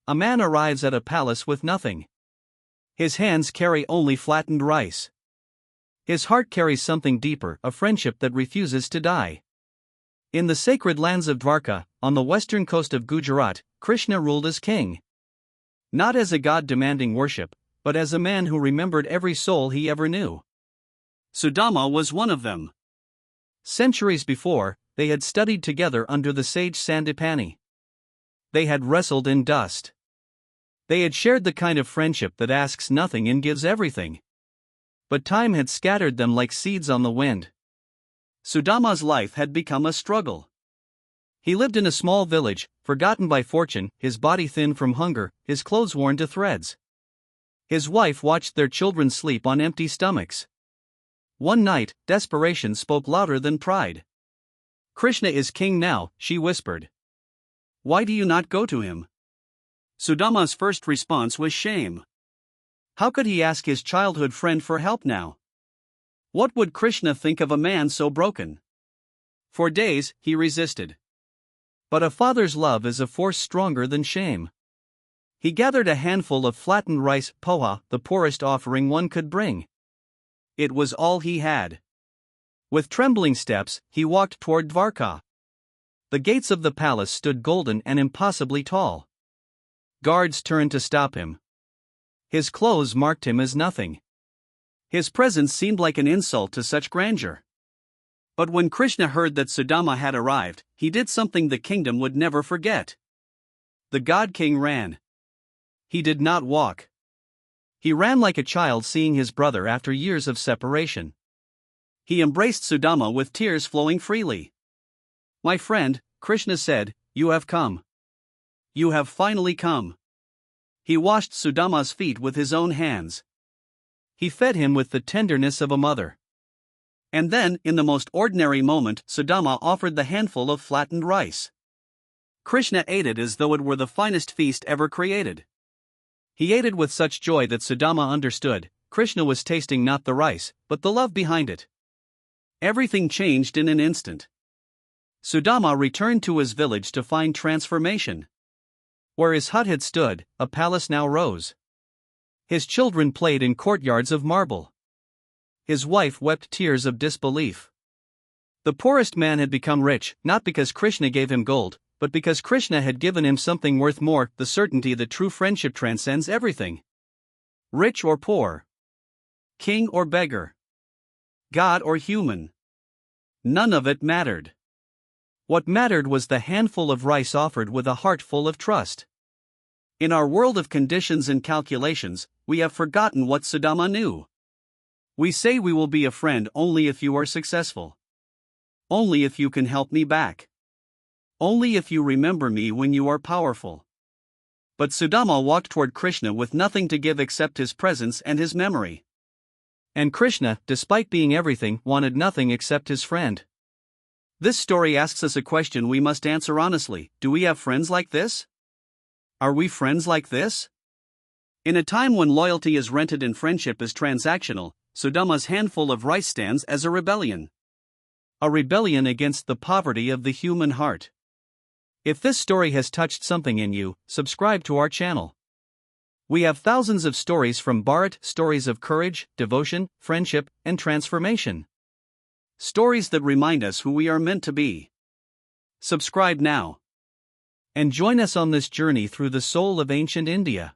a man arrives at a palace with nothing. His hands carry only flattened rice. His heart carries something deeper, a friendship that refuses to die. In the sacred lands of Dwarka, on the western coast of Gujarat, Krishna ruled as king. Not as a god demanding worship, but as a man who remembered every soul he ever knew. Sudama was one of them. Centuries before, they had studied together under the sage Sandipani. They had wrestled in dust. They had shared the kind of friendship that asks nothing and gives everything. But time had scattered them like seeds on the wind. Sudama's life had become a struggle. He lived in a small village, forgotten by fortune, his body thin from hunger, his clothes worn to threads. His wife watched their children sleep on empty stomachs. One night, desperation spoke louder than pride. "Krishna is king now," she whispered. "Why do you not go to him?" Sudama's first response was shame. How could he ask his childhood friend for help now? What would Krishna think of a man so broken? For days, he resisted. But a father's love is a force stronger than shame. He gathered a handful of flattened rice, poha, the poorest offering one could bring. It was all he had. With trembling steps, he walked toward Dwarka. The gates of the palace stood golden and impossibly tall. Guards turned to stop him. His clothes marked him as nothing. His presence seemed like an insult to such grandeur. But when Krishna heard that Sudama had arrived, he did something the kingdom would never forget. The god king ran. He did not walk. He ran like a child seeing his brother after years of separation. He embraced Sudama with tears flowing freely. "My friend," Krishna said, "you have come. You have finally come." He washed Sudama's feet with his own hands. He fed him with the tenderness of a mother. And then, in the most ordinary moment, Sudama offered the handful of flattened rice. Krishna ate it as though it were the finest feast ever created. He ate it with such joy that Sudama understood, Krishna was tasting not the rice, but the love behind it. Everything changed in an instant. Sudama returned to his village to find transformation. Where his hut had stood, a palace now rose. His children played in courtyards of marble. His wife wept tears of disbelief. The poorest man had become rich, not because Krishna gave him gold, but because Krishna had given him something worth more, the certainty that true friendship transcends everything. Rich or poor, king or beggar, god or human. None of it mattered. What mattered was the handful of rice offered with a heart full of trust. In our world of conditions and calculations, we have forgotten what Sudama knew. We say we will be a friend only if you are successful. Only if you can help me back. Only if you remember me when you are powerful. But Sudama walked toward Krishna with nothing to give except his presence and his memory. And Krishna, despite being everything, wanted nothing except his friend. This story asks us a question we must answer honestly: do we have friends like this? Are we friends like this? In a time when loyalty is rented and friendship is transactional, Sudama's handful of rice stands as a rebellion. A rebellion against the poverty of the human heart. If this story has touched something in you, subscribe to our channel. We have thousands of stories from Bharat, stories of courage, devotion, friendship, and transformation. Stories that remind us who we are meant to be. Subscribe now. And join us on this journey through the soul of ancient India.